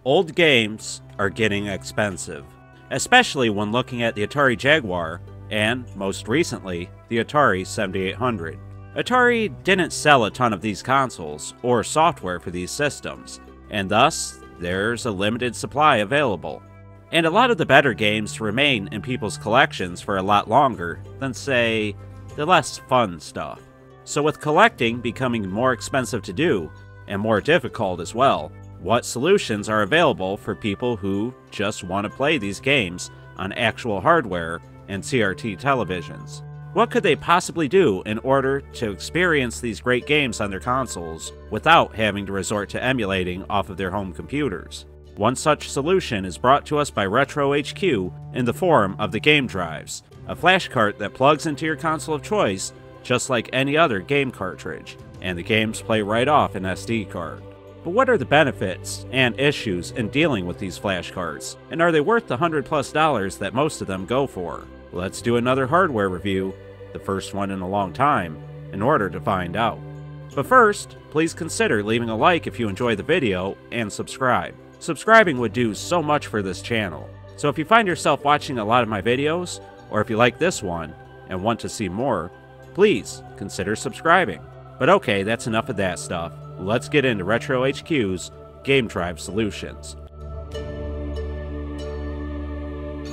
Old games are getting expensive, especially when looking at the Atari Jaguar and, most recently, the Atari 7800. Atari didn't sell a ton of these consoles or software for these systems, and thus, there's a limited supply available. And a lot of the better games remain in people's collections for a lot longer than, say, the less fun stuff. So with collecting becoming more expensive to do, and more difficult as well, what solutions are available for people who just want to play these games on actual hardware and CRT televisions? What could they possibly do in order to experience these great games on their consoles without having to resort to emulating off of their home computers? One such solution is brought to us by Retro HQ in the form of the Game Drives, a flash cart that plugs into your console of choice just like any other game cartridge, and the games play right off an SD card. But what are the benefits and issues in dealing with these flash carts, and are they worth the $100+ that most of them go for? Let's do another hardware review, the first one in a long time, in order to find out. But first, please consider leaving a like if you enjoy the video, and subscribe. Subscribing would do so much for this channel, so if you find yourself watching a lot of my videos, or if you like this one, and want to see more, please consider subscribing. But okay, that's enough of that stuff. Let's get into Retro HQ's Game Drive solutions.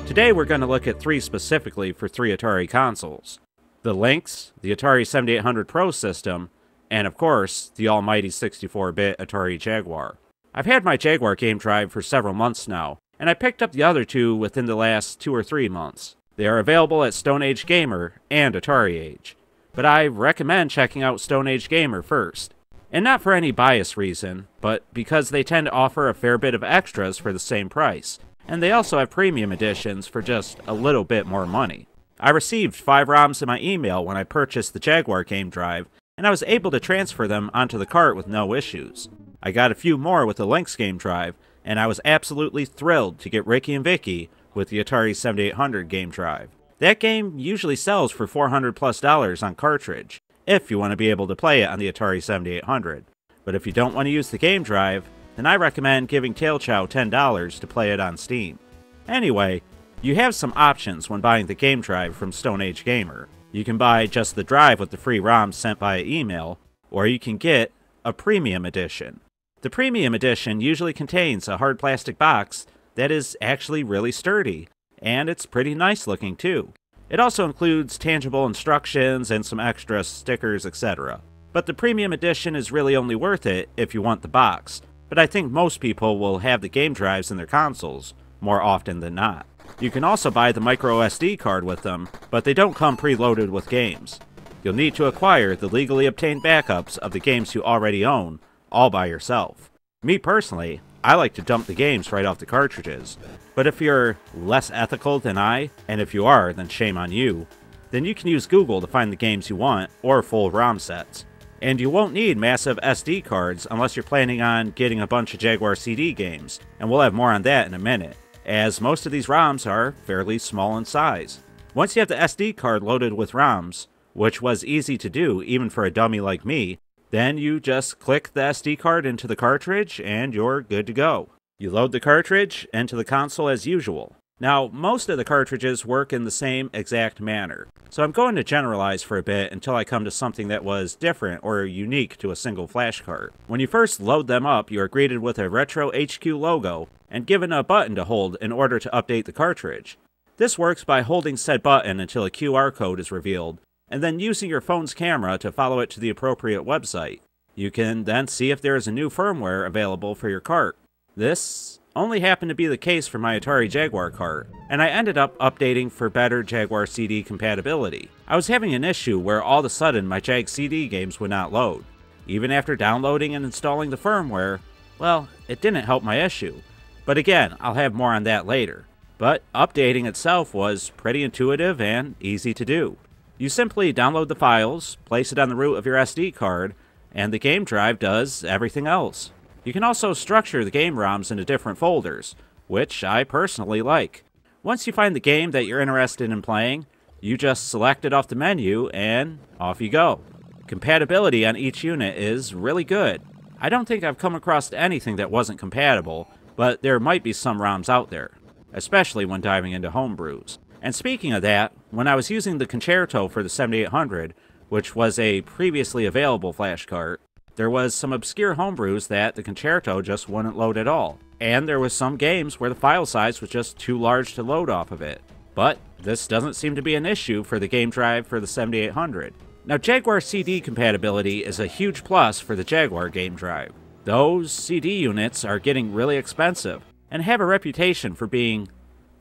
Today we're going to look at three specifically for three Atari consoles. The Lynx, the Atari 7800 Pro system, and of course, the almighty 64-bit Atari Jaguar. I've had my Jaguar Game Drive for several months now, and I picked up the other two within the last 2 or 3 months. They are available at Stone Age Gamer and Atari Age, but I recommend checking out Stone Age Gamer first. And not for any bias reason, but because they tend to offer a fair bit of extras for the same price, and they also have premium editions for just a little bit more money. I received 5 ROMs in my email when I purchased the Jaguar Game Drive, and I was able to transfer them onto the cart with no issues. I got a few more with the Lynx Game Drive, and I was absolutely thrilled to get Ricky and Vicky with the Atari 7800 Game Drive. That game usually sells for $400+ on cartridge, if you want to be able to play it on the Atari 7800. But if you don't want to use the Game Drive, then I recommend giving Tailchow $10 to play it on Steam. Anyway, you have some options when buying the Game Drive from Stone Age Gamer. You can buy just the drive with the free ROMs sent via email, or you can get a premium edition. The premium edition usually contains a hard plastic box that is actually really sturdy, and it's pretty nice looking too. It also includes tangible instructions and some extra stickers, etc. But the premium edition is really only worth it if you want the box, but I think most people will have the game drives in their consoles more often than not. You can also buy the micro SD card with them, but they don't come preloaded with games. You'll need to acquire the legally obtained backups of the games you already own, all by yourself. Me personally, I like to dump the games right off the cartridges, but if you're less ethical than I, and if you are, then shame on you, then you can use Google to find the games you want, or full ROM sets. And you won't need massive SD cards unless you're planning on getting a bunch of Jaguar CD games, and we'll have more on that in a minute, as most of these ROMs are fairly small in size. Once you have the SD card loaded with ROMs, which was easy to do even for a dummy like me, then you just click the SD card into the cartridge and you're good to go. You load the cartridge into the console as usual. Now, most of the cartridges work in the same exact manner, so I'm going to generalize for a bit until I come to something that was different or unique to a single flash cart. When you first load them up, you are greeted with a Retro HQ logo and given a button to hold in order to update the cartridge. This works by holding said button until a QR code is revealed, and then using your phone's camera to follow it to the appropriate website. You can then see if there is a new firmware available for your cart. This only happened to be the case for my Atari Jaguar cart, and I ended up updating for better Jaguar CD compatibility. I was having an issue where all of a sudden my Jag CD games would not load. Even after downloading and installing the firmware, well, it didn't help my issue. But again, I'll have more on that later. But updating itself was pretty intuitive and easy to do. You simply download the files, place it on the root of your SD card, and the game drive does everything else. You can also structure the game ROMs into different folders, which I personally like. Once you find the game that you're interested in playing, you just select it off the menu and off you go. Compatibility on each unit is really good. I don't think I've come across anything that wasn't compatible, but there might be some ROMs out there, especially when diving into homebrews. And speaking of that, when I was using the Concerto for the 7800, which was a previously available flash cart, there was some obscure homebrews that the Concerto just wouldn't load at all. And there was some games where the file size was just too large to load off of it. But this doesn't seem to be an issue for the game drive for the 7800. Now, Jaguar CD compatibility is a huge plus for the Jaguar game drive. Those CD units are getting really expensive and have a reputation for being,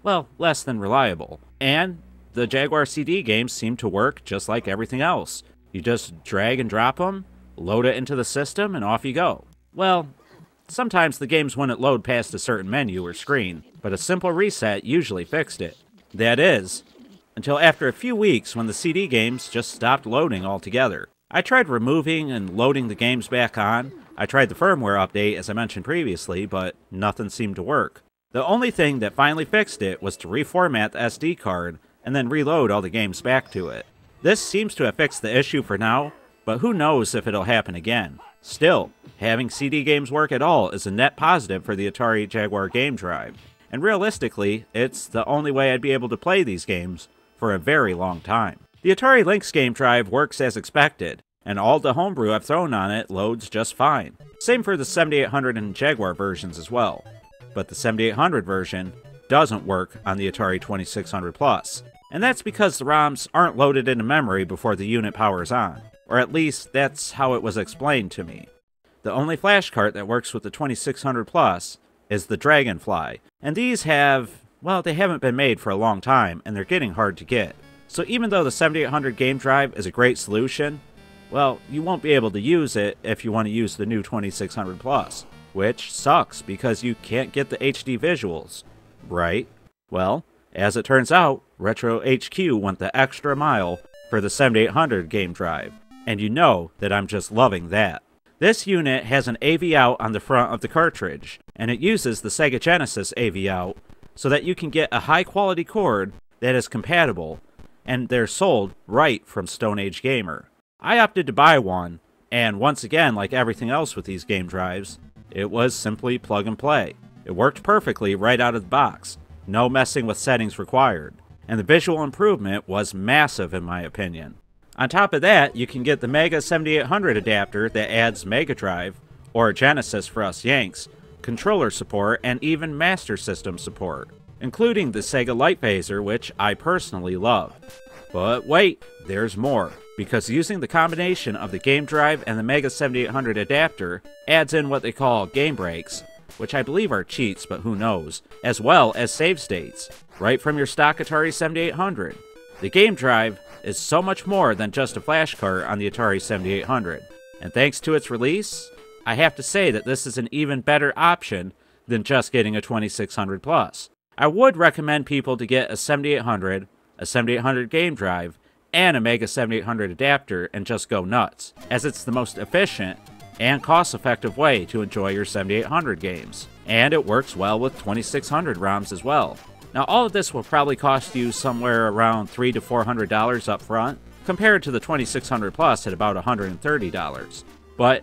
well, less than reliable. And the Jaguar CD games seem to work just like everything else. You just drag and drop them, load it into the system, and off you go. Well, sometimes the games wouldn't load past a certain menu or screen, but a simple reset usually fixed it. That is, until after a few weeks when the CD games just stopped loading altogether. I tried removing and loading the games back on. I tried the firmware update as I mentioned previously, but nothing seemed to work. The only thing that finally fixed it was to reformat the SD card and then reload all the games back to it. This seems to have fixed the issue for now, but who knows if it'll happen again. Still, having CD games work at all is a net positive for the Atari Jaguar game drive, and realistically, it's the only way I'd be able to play these games for a very long time. The Atari Lynx game drive works as expected, and all the homebrew I've thrown on it loads just fine. Same for the 7800 and Jaguar versions as well. But the 7800 version doesn't work on the Atari 2600 Plus, and that's because the ROMs aren't loaded into memory before the unit powers on, or at least that's how it was explained to me. The only flash cart that works with the 2600 Plus is the Dragonfly, and these have, well, they haven't been made for a long time, and they're getting hard to get. So even though the 7800 game drive is a great solution, well, you won't be able to use it if you want to use the new 2600 Plus. Which sucks because you can't get the HD visuals, right? Well, as it turns out, Retro HQ went the extra mile for the 7800 game drive, and you know that I'm just loving that. This unit has an AV out on the front of the cartridge, and it uses the Sega Genesis AV out so that you can get a high quality cord that is compatible, and they're sold right from Stone Age Gamer. I opted to buy one, and once again, like everything else with these game drives, it was simply plug and play. It worked perfectly right out of the box, no messing with settings required, and the visual improvement was massive in my opinion. On top of that, you can get the Mega 7800 adapter that adds Mega Drive, or Genesis for us Yanks, controller support, and even Master System support, including the Sega Light Phaser, which I personally love. But wait, there's more, because using the combination of the game drive and the Mega 7800 adapter adds in what they call game breaks, which I believe are cheats, but who knows, as well as save states, right from your stock Atari 7800. The game drive is so much more than just a flash cart on the Atari 7800, and thanks to its release, I have to say that this is an even better option than just getting a 2600 Plus. I would recommend people to get a 7800, a 7800 game drive, and a Mega 7800 adapter and just go nuts, as it's the most efficient and cost-effective way to enjoy your 7800 games. And it works well with 2600 ROMs as well. Now all of this will probably cost you somewhere around $300 to $400 up front, compared to the 2600 Plus at about $130. But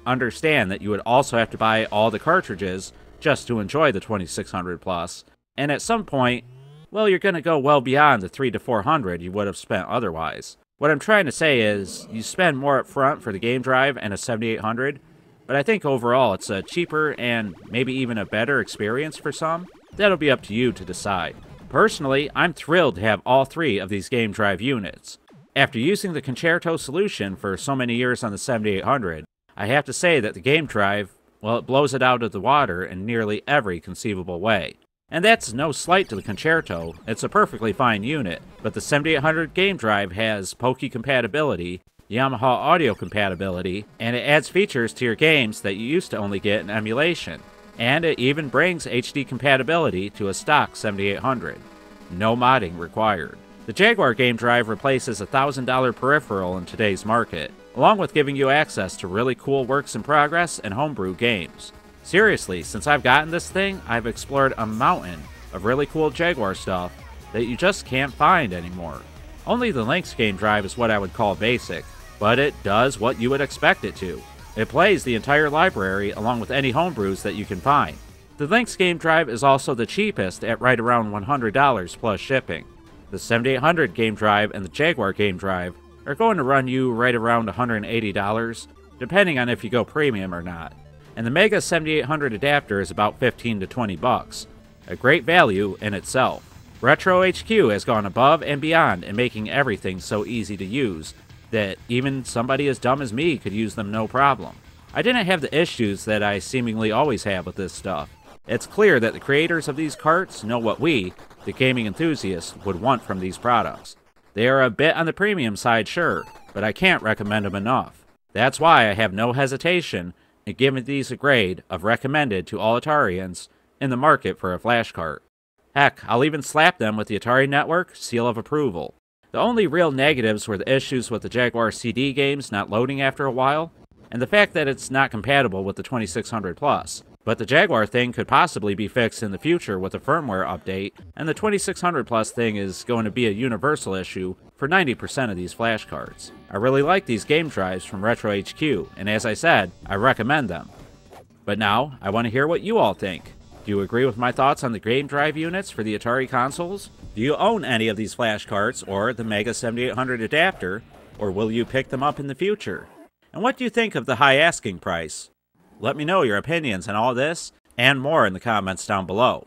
understand that you would also have to buy all the cartridges just to enjoy the 2600 Plus, and at some point, well, you're going to go well beyond the $300 to $400 you would have spent otherwise. What I'm trying to say is, you spend more up front for the game drive and a 7800, but I think overall it's a cheaper and maybe even a better experience for some. That'll be up to you to decide. Personally, I'm thrilled to have all three of these game drive units. After using the Concerto solution for so many years on the 7800, I have to say that the game drive, well, it blows it out of the water in nearly every conceivable way. And that's no slight to the Concerto, it's a perfectly fine unit, but the 7800 game drive has Poki compatibility, Yamaha audio compatibility, and it adds features to your games that you used to only get in emulation. And it even brings HD compatibility to a stock 7800. No modding required. The Jaguar game drive replaces a $1,000 peripheral in today's market, along with giving you access to really cool works in progress and homebrew games. Seriously, since I've gotten this thing, I've explored a mountain of really cool Jaguar stuff that you just can't find anymore. Only the Lynx game drive is what I would call basic, but it does what you would expect it to. It plays the entire library along with any homebrews that you can find. The Lynx game drive is also the cheapest at right around $100 plus shipping. The 7800 game drive and the Jaguar game drive are going to run you right around $180, depending on if you go premium or not. And the Mega 7800 adapter is about $15 to $20, a great value in itself. Retro HQ has gone above and beyond in making everything so easy to use that even somebody as dumb as me could use them no problem. I didn't have the issues that I seemingly always have with this stuff. It's clear that the creators of these carts know what we, the gaming enthusiasts, would want from these products. They are a bit on the premium side, sure, but I can't recommend them enough. That's why I have no hesitation in giving these a grade of recommended to all Atarians in the market for a flash cart. Heck, I'll even slap them with the Atari Network seal of approval. The only real negatives were the issues with the Jaguar CD games not loading after a while, and the fact that it's not compatible with the 2600 Plus. But the Jaguar thing could possibly be fixed in the future with a firmware update, and the 2600 Plus thing is going to be a universal issue for 90% of these flash cards. I really like these game drives from Retro HQ, and as I said, I recommend them. But now, I want to hear what you all think. Do you agree with my thoughts on the game drive units for the Atari consoles? Do you own any of these flash carts or the Mega 7800 adapter, or will you pick them up in the future? And what do you think of the high asking price? Let me know your opinions on all this and more in the comments down below.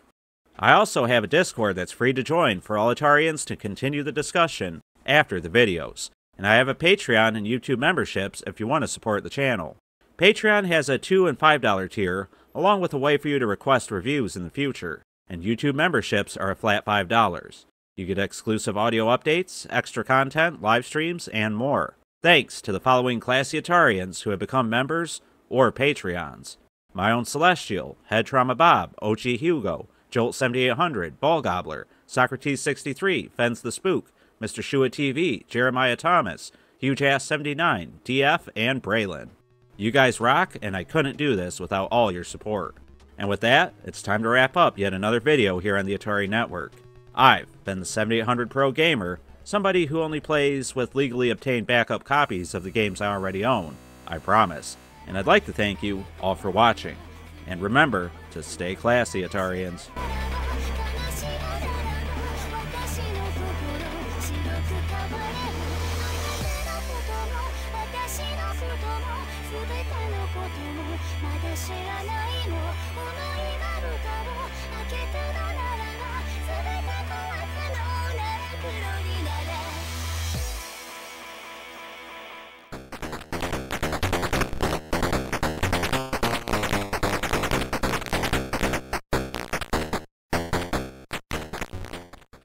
I also have a Discord that's free to join for all Atarians to continue the discussion after the videos. And I have a Patreon and YouTube memberships if you want to support the channel. Patreon has a $2 and $5 tier, along with a way for you to request reviews in the future. And YouTube memberships are a flat $5. You get exclusive audio updates, extra content, live streams, and more. Thanks to the following classy Atarians who have become members or Patreons: My Own Celestial, Head Trauma Bob, OG Hugo, Jolt 7800, Ball Gobbler, Socrates 63, Fens the Spook, Mr. Shua TV, Jeremiah Thomas, Huge Ass 79, DF, and Braylon. You guys rock, and I couldn't do this without all your support. And with that, it's time to wrap up yet another video here on the Atari Network. I've been the 7800 Pro Gamer, somebody who only plays with legally obtained backup copies of the games I already own, I promise. And I'd like to thank you all for watching. And remember to stay classy, Atarians.「